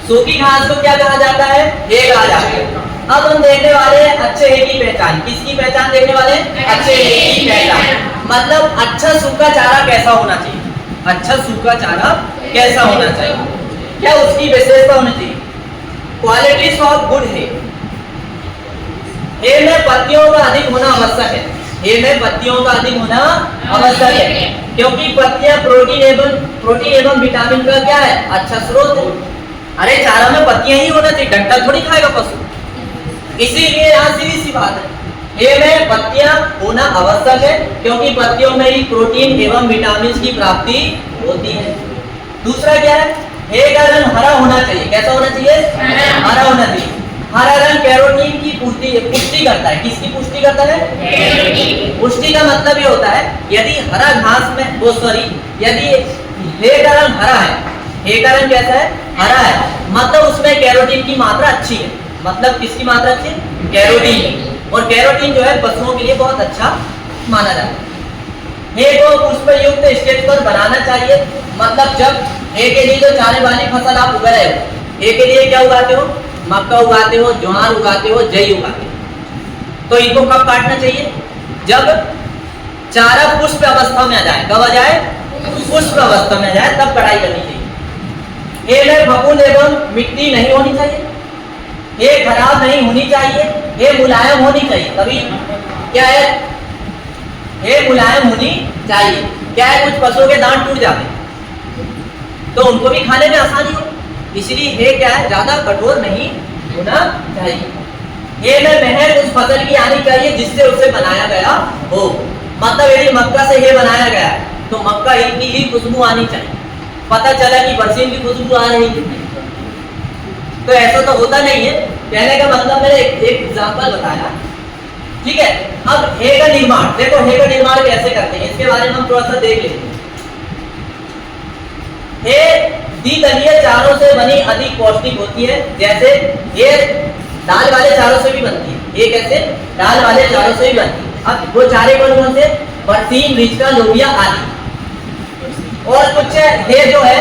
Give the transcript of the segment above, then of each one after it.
सूखी घास को क्या कहा जाता है? हे कहा जाता है। अब हम देखने वाले हैं अच्छे हे की पहचान। किसकी पहचान देखने वाले हैं? अच्छे हे की पहचान। मतलब अच्छा सूखा चारा कैसा होना चाहिए? अच्छा सूखा चारा कैसा होना चाहिए? क्या उसकी विशेषता होनी चाहिए? क्वालिटीज ऑफ गुड हे। हे में पत्तियों का अधिक होना आवश्यक है। हे में पत्तियों का अधिक होना आवश्यक है, क्योंकि पत्तियां प्रोटीन एवं विटामिन का क्या है? अच्छा स्रोत है। अरे चारा में पत्तियां ही होना चाहिए, डंठल थोड़ी खाएगा पशु। इसीलिए यहाँ सीधी सी बात है, हे में पत्तियां होना आवश्यक है, क्योंकि पत्तियों में ही प्रोटीन एवं विटामिन की प्राप्ति होती है। दूसरा क्या है? हे का रंग हरा होना चाहिए। कैसा होना चाहिए? हरा होना चाहिए। हरा रंग कैरोटीन की पुष्टि करता है। किसकी पुष्टि करता है? पुष्टि का मतलब ये होता है, यदि हरा घास में यदि हे का रंग हरा है, हे का रंग कैसा है? हरा है, मतलब उसमें कैरोटीन की मात्रा अच्छी है। मतलब किसकी मात्रा अच्छी है? कैरोटीन। और कैरोटीन जो है पशुओं के लिए बहुत अच्छा माना जाता है। हे को पुष्प युक्त स्टेज पर बनाना चाहिए। मतलब जब हे के लिए जो चारे वाली फसल आप उगा रहे हो, हे के लिए क्या उगाते हो? मक्का उगाते हो, ज्वार उगाते हो, जई उगाते हो। तो इनको कब काटना चाहिए? जब चारा पुष्प अवस्था में आ जाए। कब आ जाए? पुष्प अवस्था में आ जाए, तब कटाई करनी चाहिए। हे में फफूंद एवं मिट्टी नहीं होनी चाहिए। हे खराब नहीं होनी चाहिए। हे मुलायम होनी चाहिए। कभी क्या है? हे मुलायम होनी चाहिए। क्या है? कुछ पशुओं के दांत टूट जाते हैं तो उनको भी खाने में आसानी हो, इसलिए हे क्या है? ज्यादा कठोर नहीं होना चाहिए। हे में महक उस फसल की आनी चाहिए जिससे उसे बनाया गया हो। मतलब यदि मक्का से हे बनाया गया तो मक्का की ही खुशबू आनी चाहिए। पता चला कि बरसीन की खुशबू आ रही है तो ऐसा तो होता नहीं है। कहने का मतलब मैंने एक एग्जांपल बताया, ठीक है। अब हे का निर्माण देखो, हे का निर्माण कैसे करते हैं इसके बारे में हम थोड़ा सा देख लेते हैं। हे द्विदलीय चारों से बनी अधिक पौष्टिक होती है। जैसे ये दाल वाले चारों से भी बनती है। ये कैसे? दाल वाले चारों से भी बनती है। अब वो चारे कौन से? बरसीन, रिचका, लोबिया आदि। और कुछ हे जो है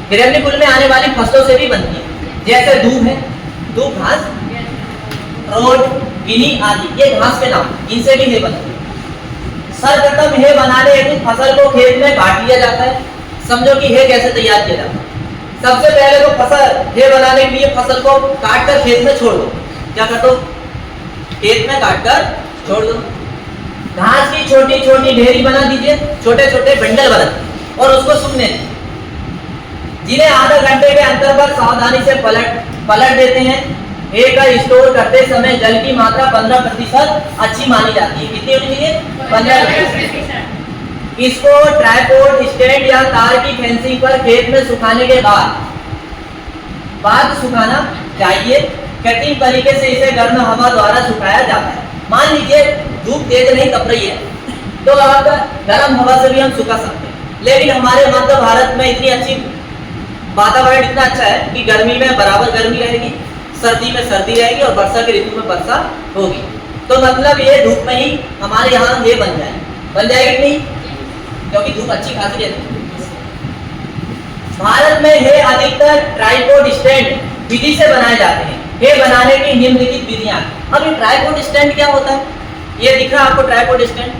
ग्रेवनी कुल में आने वाली फसलों से भी बनती है। जैसे दूब है, दूब घास, रोड, गिनी आदि, ये घास के नाम, इनसे भी हे बनती है। सर्वप्रथम हे बनाने हेतु फसल को खेत में काट लिया जाता है। समझो कि हे कैसे तैयार किया जाता है। सबसे पहले तो फसल हे बनाने के लिए फसल को काट कर खेत में छोड़ दो। क्या कर दो? खेत में काट कर छोड़ दो। घास की छोटी छोटी ढेरी बना दीजिए, छोटे छोटे बंडल बना, और उसको सूखने दीजिए, जिन्हें आधा घंटे के अंतर पर सावधानी से पलट देते हैं। हे का स्टोर करते समय जल की मात्रा 15% अच्छी मानी जाती है। कितनी होनी चाहिए? 15%। इसको ट्राइपॉड, स्टैंड या तार की फेंसिंग पर खेत में सुखाने के बाद सुखाना चाहिए। कटिंग तरीके से इसे गर्म हवा द्वारा सुखाया जाता है। मान लीजिए धूप तेज नहीं तप रही है तो आप गर्म हवा से भी हम सुखा सकते हैं, लेकिन हमारे मध्य भारत में इतनी अच्छी वातावरण इतना अच्छा है कि गर्मी में बराबर गर्मी रहेगी, सर्दी में सर्दी रहेगी और वर्षा के ऋतु में वर्षा होगी। तो मतलब ये धूप में ही हमारे यहाँ ये बन जाएगी नहीं, क्योंकि धूप अच्छी खासी रहती है। भारत में हे अधिकतर ट्राइपॉड स्टैंड विधि से बनाए जाते हैं। हे बनाने की निम्नलिखित विधियां। अब ये ट्राइपॉड स्टैंड क्या होता है? ये दिख रहा है आपको ट्राइपॉड स्टैंड?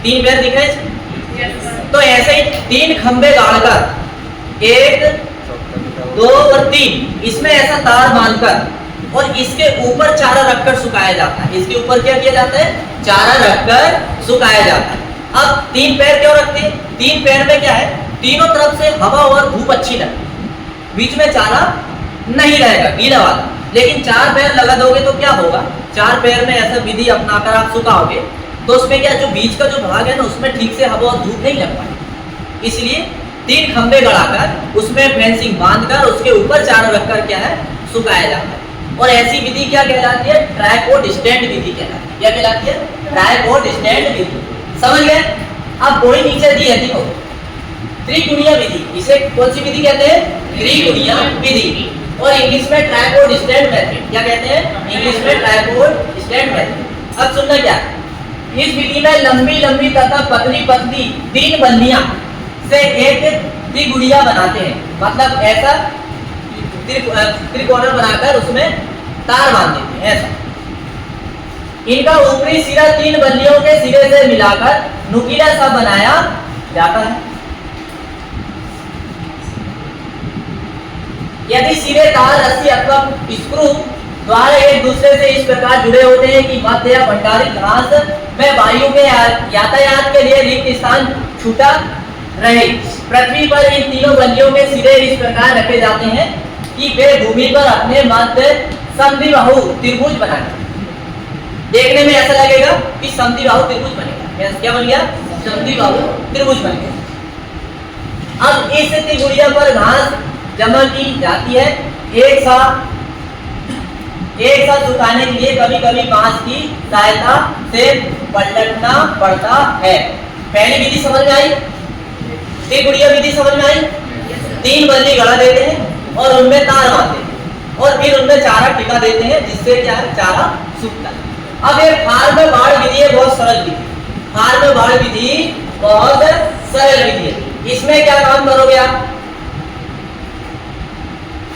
3 पैर दिख रहे हैं? तो ऐसे ही 3 खंबे गाड़कर 1, 2 और 3 इसमें ऐसा तार बांधकर और इसके ऊपर चारा रखकर सुखाया जाता है। इसके ऊपर क्या किया जाता है? चारा रखकर सुखाया जाता है। अब 3 पैर क्यों रखते हैं? 3 पैर में क्या है? तीनों तरफ से हवा और धूप अच्छी लगती है, बीच में चारा नहीं रहेगा गीला वाला। लेकिन 4 पैर लगा दोगे तो क्या होगा? 4 पैर में ऐसा विधि अपनाकर आप सुखाओगे तो उसमें क्या, जो बीच का जो भाग है ना, उसमें ठीक से हवा और धूप नहीं लग पाएगी। इसलिए 3 खंबे गड़ाकर उसमें फेंसिंग बांधकर उसके ऊपर चारा रखकर क्या है? सुखाया जाता है। और ऐसी विधि क्या कहलाती है? ट्राइपॉड स्टैंड विधि कहलाती है। क्या कहलाती है? ट्राइपॉड स्टैंड विधि। समझ गए? अब कोई नीचे दी है, देखो, त्रिकोणीय विधि। इसे कौन सी विधि कहते हैं? त्रिकोणीय विधि। और इंग्लिश में ट्राइपॉड स्टैंड मेथड। क्या कहते हैं? इंग्लिश में ट्राइपॉड स्टैंड मेथड। अब सुनना क्या, इस विधि में लंबी लंबी तथा पतली पतली 3 बल्लियां से एक त्रिगुड़िया बनाते हैं, मतलब ऐसा त्रिकोण बनाकर उसमें तार बांध देते हैं ऐसा। इनका ऊपरी सिरा 3 बल्लियों के सिरे से मिलाकर नुकीला सा बनाया जाता है। यदि सिरे तार, रस्सी अथवा स्क्रू द्वारा एक दूसरे से इस प्रकार जुड़े होते हैं कि मध्य या भंडारित घास में वायु के यातायात के लिए रिक्त स्थान छूटा रहे, पृथ्वी पर इन तीनों बल्लियों के सिरे इस प्रकार रखे जाते हैं कि वे भूमि पर अपने मध्य समद्विबाहु त्रिभुज बनाए। देखने में ऐसा लगेगा कि समद्विबाहु त्रिभुज बनेगा। क्या बन गया? समद्विबाहु त्रिभुज बन गया। अब इस त्रिगुड़िया पर घास जमा की जाती है। एक साथ सुखाने के लिए कभी कभी बांस की सहायता से पलटना पड़ता है। पहली विधि समझ में आई? त्रिगुड़िया विधि समझ में आई? 3 बल्ली गड़ा देते हैं और उनमें तार बांधते हैं और फिर उनमें चारा टिका देते हैं, जिससे क्या है, चारा सूखता है। अब ये फार्म बाड़ विधि है, बहुत सरल विधि। फार्म बाड़ विधि बहुत सरल विधि है। इसमें क्या काम करोगे आप?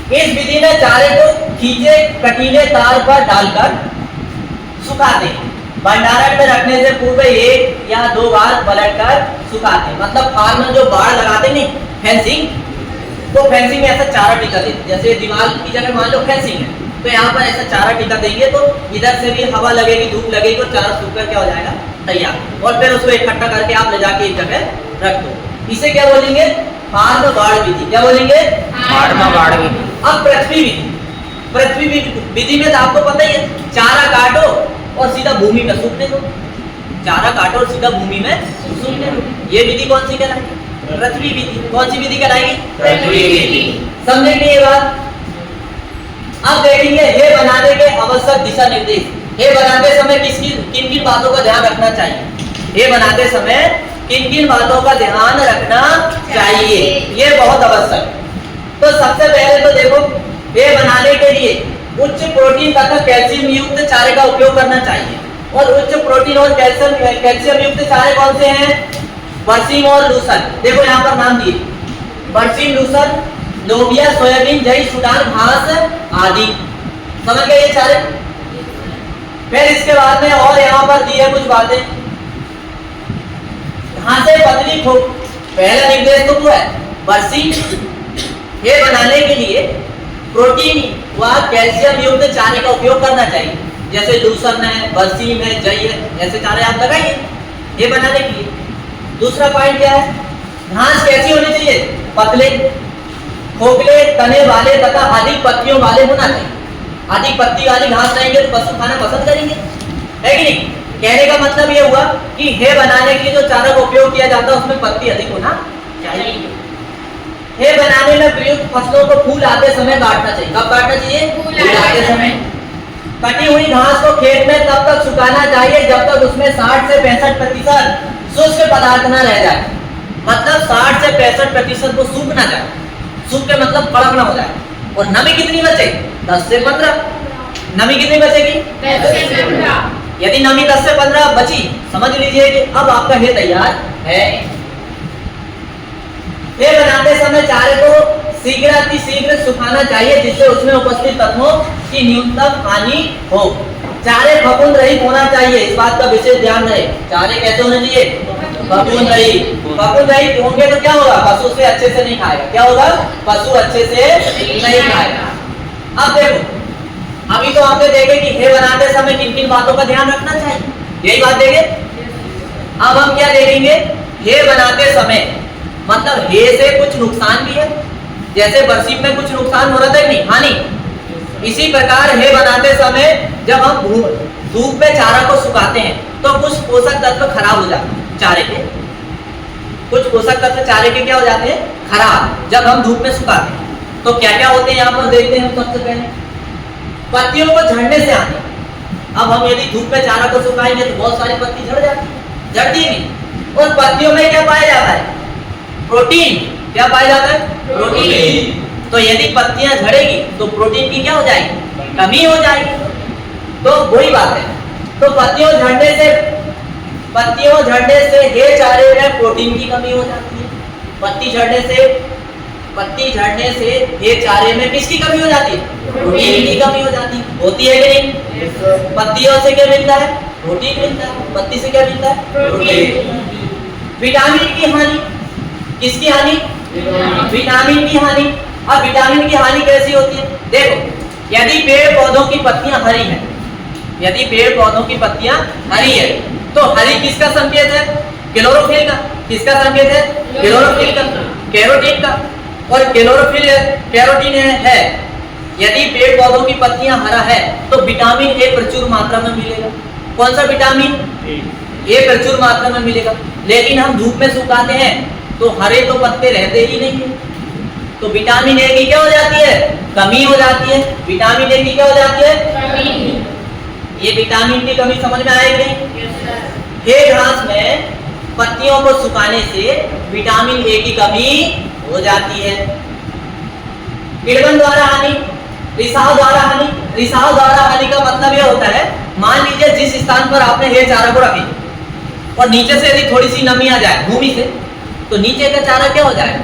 इस विधि में चारे को खींचे कटीले तार पर डालकर सुखाते हैं। भंडारण में रखने से पूर्व 1 या 2 बार पलटकर सुखाते हैं। मतलब फार्म में जो बाड़ लगाते नहीं, फेंसिंग, तो फेंसिंग में ऐसा चारा टिका देते। जैसे दीवार की जगह मान लो फेंसिंग है, तो यहाँ पर ऐसा चारा टिका देंगे तो इधर से भी हवा लगेगी, धूप लगेगी, तो चारा सूखकर क्या हो जाएगा, तैयार। और फिर उसको इकट्ठा करके आप ले जाके एक जगह रख दो। इसे क्या बोलेंगे? फार्म बाड़ विधि। क्या बोलेंगे? फार्म बाड़ विधि। अब पृथ्वी विधि। पृथ्वी विधि में तो आपको पता ही है, चारा काटो और सीधा भूमि में सूखने दो। चारा काटो और सीधा भूमि में सूखने दो। ये विधि कौन सी कहलाएगी? पृथ्वी विधि। कौन सी विधि कहलाएगी? पृथ्वी विधि। समझेंगे ये बात? अब देखेंगे हे बनाने के आवश्यक दिशा निर्देश। हे बनाते समय किन किन बातों का ध्यान रखना चाहिए? हे बनाते समय किन किन बातों का ध्यान रखना चाहिए, ये बहुत आवश्यक है। तो सबसे पहले तो देखो, हे बनाने के लिए उच्च प्रोटीन तथा कैल्शियम युक्त चारे का उपयोग करना चाहिए। और उच्च प्रोटीन और कैल्शियम युक्त चारे कौन से हैं? बरसीम और लूसर। देखो यहाँ पर नाम दिए, बरसीम, लूसर, लोबिया, सोयाबीन, जई, सूडान घास आदि। समझ गए ये चारे? फिर इसके बाद में और यहाँ पर दिए कुछ बातें। घासें पतली ठोक, पहला निर्देश तो वो है बरसीम। ये बनाने के लिए प्रोटीन व कैल्शियम युक्त चारे का उपयोग करना चाहिए। जैसे लूसन है, बरसीम है, जई है, ऐसे चारे आप लगाइए ये बनाने के लिए। दूसरा पॉइंट क्या है? घास कैसी होनी चाहिए? पतले, खोखले तने वाले तथा अधिक पत्तियों वाले होना चाहिए। अधिक पत्ती वाली घास रहेंगे तो पशु खाना पसंद करेंगे, है कि नहीं? कहने का मतलब ये हुआ कि हे बनाने के लिए जो चारा का उपयोग किया जाता है उसमें पत्ती अधिक होना चाहिए। हे बनाने में प्रयुक्त फसलों को फूल आते समय काटना चाहिए। कब काटना चाहिए? फूल आते समय। कटी हुई घास को खेत में तब तक सुखाना चाहिए जब तक उसमें 60 से 65% शुष्क पदार्थ न रह जाए। मतलब 60 से 65% को सूखना चाहिए। सूख के मतलब कड़क ना हो जाए। और नमी कितनी बचेगी? 10 से 15। नमी कितनी बचेगी? 10 से 15। यदि नमी 10 से 15 बची, समझ लीजिए कि अब आपका हे तैयार है। ये बनाते समय चारे को शीघ्र सुखाना चाहिए जिससे उसमें उपस्थित तत्वों की न्यूनतम हानि हो। चारे फफूंद रहित होना चाहिए, इस बात का विशेष ध्यान रहे। चारे कैसे होने चाहिए? फफूंद रहित। फफूंद रहित होंगे तो क्या होगा? पशु से अच्छे से नहीं खाएगा। क्या होगा? पशु अच्छे से नहीं खाएगा। अब देखो, अभी तो आपने देखे कि हे बनाते समय किन किन बातों का ध्यान रखना चाहिए, यही बात देखे। अब हम क्या देखेंगे? हे बनाते समय मतलब हे से कुछ नुकसान भी है, जैसे बरसीम में कुछ नुकसान हो रहा था नहीं, हानि। इसी प्रकार हे बनाते समय जब हम धूप में चारा को सुखाते हैं तो कुछ पोषक तत्व खराब हो जाते हैं चारे के। कुछ पोषक तत्व चारे के क्या हो जाते हैं? खराब, जब हम धूप में सुखाते हैं। तो क्या क्या होते हैं यहाँ पर देखते हैं। सबसे पहले पत्तियों को झड़ने से आने। अब हम यदि धूप में चारा को सुखाएंगे तो बहुत सारी पत्ती झड़ जाती है, झड़ती नहीं। और पत्तियों में क्या पाया जाता है? प्रोटीन। क्या पाया जाता है? प्रोटीन। तो यदि पत्तियां झड़ेगी तो प्रोटीन की क्या हो जाएगी? कमी हो जाएगी। तो वही बात है। तो पत्तियों झड़ने से हे चारे में प्रोटीन की कमी हो जाती है। पत्ती झड़ने से ये चारे में किसकी कमी हो जाती है? प्रोटीन की कमी हो जाती है। होती है कि नहीं? पत्तियों से क्या मिलता है? प्रोटीन मिलता है। पत्ती से क्या मिलता है? प्रोटीन। विटामिन की हानि, किसकी हानि? विटामिन की हानि। अब विटामिन की हानि कैसी होती है? देखो, यदि पेड़ पौधों की पत्तियां हरी हैं, यदि पेड़ पौधों की पत्तियां हरी है, तो हरी किसका संकेत है? क्लोरोफिल का। किसका संकेत है? क्लोरोफिल का, कैरोटीन का। और क्लोरोफिल कैरोटीन है। यदि पेड़ पौधों की पत्तियां हरा है तो विटामिन ए प्रचुर मात्रा में मिलेगा। कौन सा विटामिन? ए प्रचुर मात्रा में मिलेगा। लेकिन हम धूप में सुखाते हैं तो हरे तो पत्ते रहते ही नहीं है, तो विटामिन ए की क्या हो जाती है? कमी हो जाती है। विटामिन ए की क्या हो जाती है? कमी। ये विटामिन की कमी समझ में आएगी? हे घास में पत्तियों को सुखाने से विटामिन ए की कमी हो जाती है। किड़वन द्वारा हानि, रिसाव द्वारा हानि। रिसाव द्वारा हानि का मतलब यह होता है, मान लीजिए जिस स्थान पर आपने ये चारा को रखी और नीचे से यदि थोड़ी सी नमी आ जाए भूमि से, तो नीचे का चारा क्या हो जाएगा?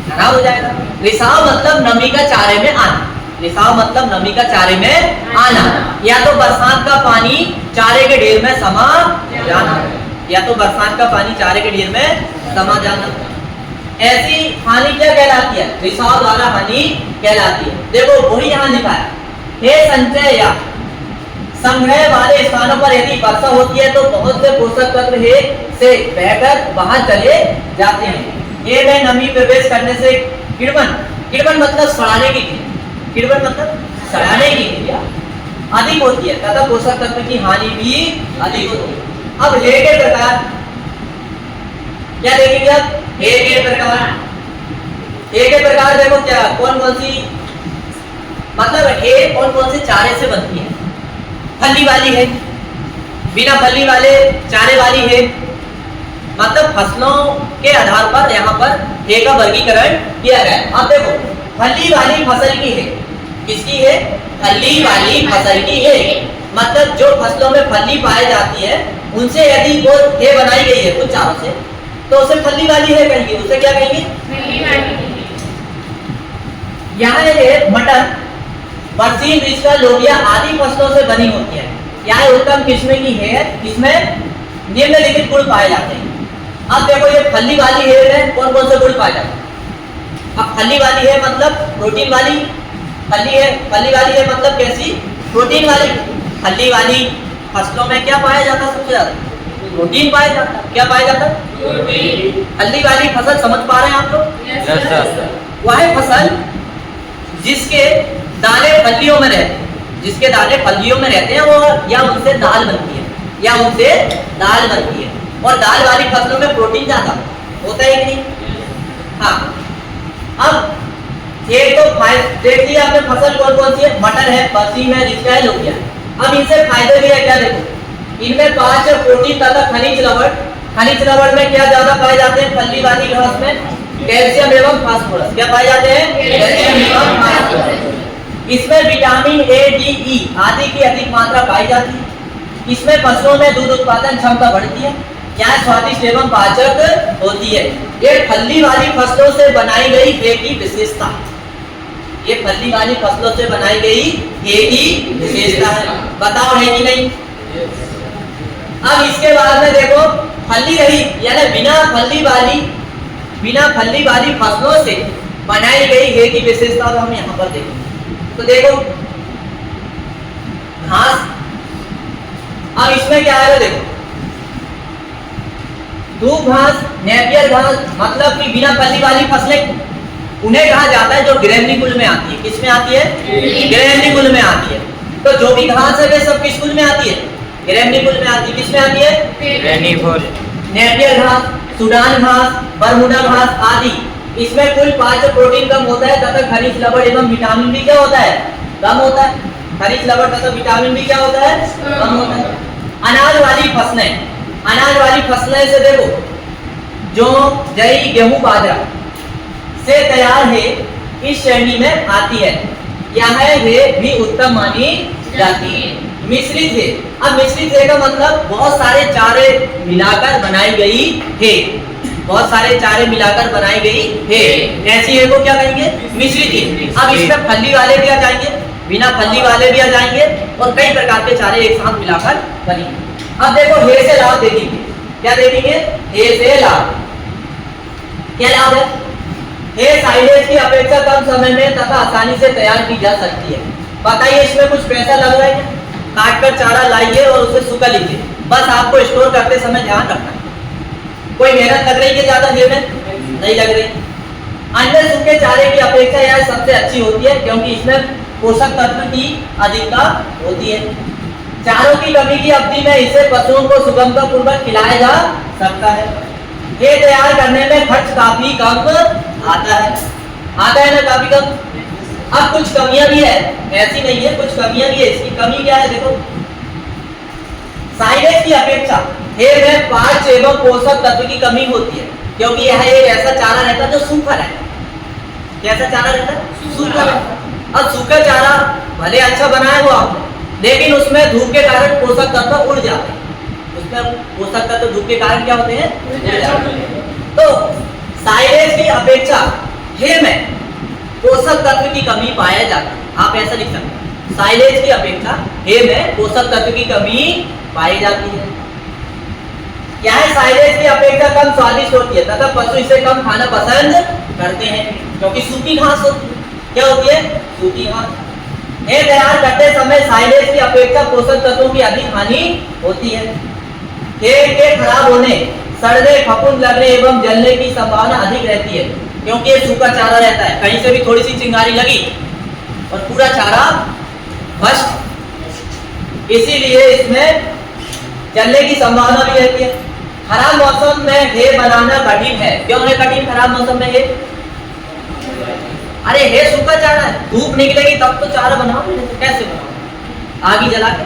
खराब हो जाएगा। रिसाव मतलब नमी का चारे में आना। रिसाव मतलब नमी का चारे में आना, या तो बरसात का पानी चारे के ढेर में समा जाना, या तो बरसात का पानी चारे के ढेर में समा जाना। ऐसी हानि क्या कहलाती है? रिसाव द्वारा हानि कहलाती है। देखो वही यहाँ लिखा है, हे संचय या संग्रह वाले स्थानों पर यदि वर्षा होती है तो बहुत से पोषक तत्व हे से बहकर बाहर चले जाते हैं। ये में नमी प्रवेश करने से किड़वन, किड़वन मतलब सड़ाने की क्रिया, किड़वन मतलब सड़ाने की क्रिया अधिक होती है तथा पोषक तत्व की हानि भी अधिक होती है। अब हे के प्रकार क्या देखेंगे? अब हे के प्रकार, हे के प्रकार देखो क्या कौन कौन सी, मतलब हे कौन कौन से चारे से बनती है? फली वाली है, बिना फली वाले चारे वाली है। मतलब फसलों के आधार पर यहाँ पर हे का वर्गीकरण किया गया है। अब देखो फली वाली फसल की है, किसकी है? फली वाली फसल की है। मतलब जो फसलों में फली पाई जाती है उनसे यदि वो हे बनाई गई है कुछ चारों से, तो उसे फली वाली है कहेंगे। उसे क्या कहेंगे? यहाँ है मटर, बरसीन, मिर्चा, लोबिया आदि फसलों से बनी होती है। यहाँ उत्तम किस्म की है, इसमें निम्नलिखित गुण पाए जाते हैं। अब देखो ये फली वाली है, कौन कौन से गुण पाए जाते हैं? अब फली वाली है मतलब प्रोटीन वाली, फली है, फली वाली है मतलब कैसी? प्रोटीन वाली। फली वाली फसलों में क्या पाया जाता है? सबसे ज्यादा प्रोटीन पाया जाता है। क्या पाया जाता है? प्रोटीन। फली वाली फसल समझ पा रहे हैं आप लोग? वह फसल जिसके दाने फलियों में रहते हैं, जिसके दाने फलियों में रहते हैं वो, या उनसे दाल बनती है, या उनसे दाल बनती है। और दाल वाली फसलों में प्रोटीन ज्यादा होता है कि नहीं? हाँ। अब एक तो देख लिया आपने फसल कौन कौन सी है? मटर है, बरसीन है, रिस्का है, लोबिया है। अब इनसे फायदे भी है क्या? देखो इनमें 5 प्रोटीन तथा खनिज लवण। खनिज लवण में क्या ज्यादा पाए जाते हैं? फली वाली घास में कैल्शियम एवं फास्फोरस। क्या पाए जाते हैं? कैल्शियम एवं फास्फोरस। इसमें विटामिन ए, डी, ई आदि की अधिक मात्रा पाई जाती है। इसमें फसलों में दूध उत्पादन क्षमता बढ़ती है, यहाँ स्वादिष्ट एवं पाचक होती है। ये फली वाली फसलों से बनाई गई हे की विशेषता, ये फली वाली फसलों से बनाई गई हे की विशेषता है। बताओ है कि नहीं? अब इसके बाद में देखो फली रही, यानी बिना फली वाली फसलों से बनाई गई हे की विशेषता तो हम यहाँ पर देखेंगे। तो देखो घास, अब इसमें क्या है? देखो धूप घास, नेपियर घास, मतलब कि बिना फली वाली फसलें उन्हें कहा जाता है जो ग्रैमनी कुल में आती है। किस में आती है? ग्रैमनी कुल में आती है। तो जो भी घास है वे सब किस कुल में आती है? ग्रैमनी कुल में आती है। किस में आती है? नेपियर घास, सूडान घास, बरमूडा घास आदि। इसमें कुल 5 प्रोटीन कम होता है तथा खनिज लवण एवं विटामिन भी क्या होता है? कम होता है। खनिज लवण तथा विटामिन भी क्या होता है? कम होता है। अनाज वाली फसलें, अनाज वाली फसलें से देखो जो जई, गेहूं, बाजरा से तैयार है इस श्रेणी में आती है। यह है भी उत्तम मानी जाती है। मिश्रित है, अब मिश्रित है का मतलब बहुत सारे चारे मिलाकर बनाई गई है। बहुत सारे चारे मिलाकर बनाई गई है, ऐसी है को क्या कहेंगे? मिश्रित है। अब इसमें फली वाले भी आ जाएंगे, बिना फली वाले भी आ जाएंगे, और कई प्रकार के चारे एक साथ मिलाकर बनेंगे। अब देखो हे से लाभ देखेंगे, क्या देखेंगे? हे से लाभ, क्या लाभ है? हे साइलेज की अपेक्षा कम समय में तथा आसानी से तैयार की जा सकती है। बताइए इसमें कुछ पैसा लग रहा है क्या? काट कर चारा लाइए और उसे सुखा लीजिए, बस आपको स्टोर करते समय ध्यान रखना है। कोई मेहनत लग रही है ज्यादा हे में? नहीं लग रही। अन्य सूखे चारे की अपेक्षा यह सबसे अच्छी होती है क्योंकि इसमें पोषक तत्व की अधिकता होती है। चारों की कमी की अवधि में इसे पशुओं को सुगमतापूर्वक खिलाया जा सकता है। ये तैयार करने में खर्च काफी कम आता है ना, काफी कम। अब कुछ कमियां भी है, ऐसी नहीं है, कुछ कमियां भी है। इसकी कमी क्या है? देखो, साइलेज की अपेक्षा हे में पांच एवं पोषक तत्व की कमी होती है क्योंकि यह एक ऐसा चारा रहता है जो सूखा रहता है। कैसा चारा रहता है? सूखा रहता है। अब सूखा चारा भले अच्छा बनाया हुआ आपने, लेकिन उसमें धूप के कारण पोषक तत्व उड़ जाते हैं। उसमें पोषक तत्व धूप के कारण क्या होते हैं? उड़ जाते हैं। तो साइलेज की अपेक्षा हे में पोषक तत्व की कमी पाया जाता है। आप ऐसा लिख सकते हैं, साइलेज की अपेक्षा हे में पोषक तत्व की कमी पाई जाती है। क्या है? साइलेज की अपेक्षा कम स्वादिष्ट होती है तथा पशु इसे कम खाना पसंद करते हैं क्योंकि सूखी घास होती है। क्या होती है? सूखी घास। हे तैयार करते समय साइलेज की अपेक्षा पोषक तत्वों की अधिक हानि होती है। हे के खराब होने, सड़ने, फफूंद लगने एवं जलने की संभावना अधिक रहती है क्योंकि ये सूखा चारा रहता है। कहीं से भी थोड़ी सी चिंगारी लगी और पूरा चारा भस्म। इसीलिए इसमें जलने की संभावना भी रहती है। खराब मौसम में हे बनाना कठिन है। क्यों है कठिन खराब मौसम में हे? अरे हे सूखा चारा है, धूप निकलेगी तब तो चारा बनाओ, कैसे बनाओ? आगी जला के।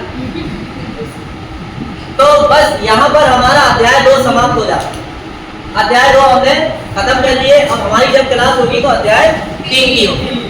तो बस यहाँ पर हमारा अध्याय 2 समाप्त हो जाता है। अध्याय 2 हमने खत्म कर लिए। अब हमारी जब क्लास होगी तो अध्याय 3 की होगी।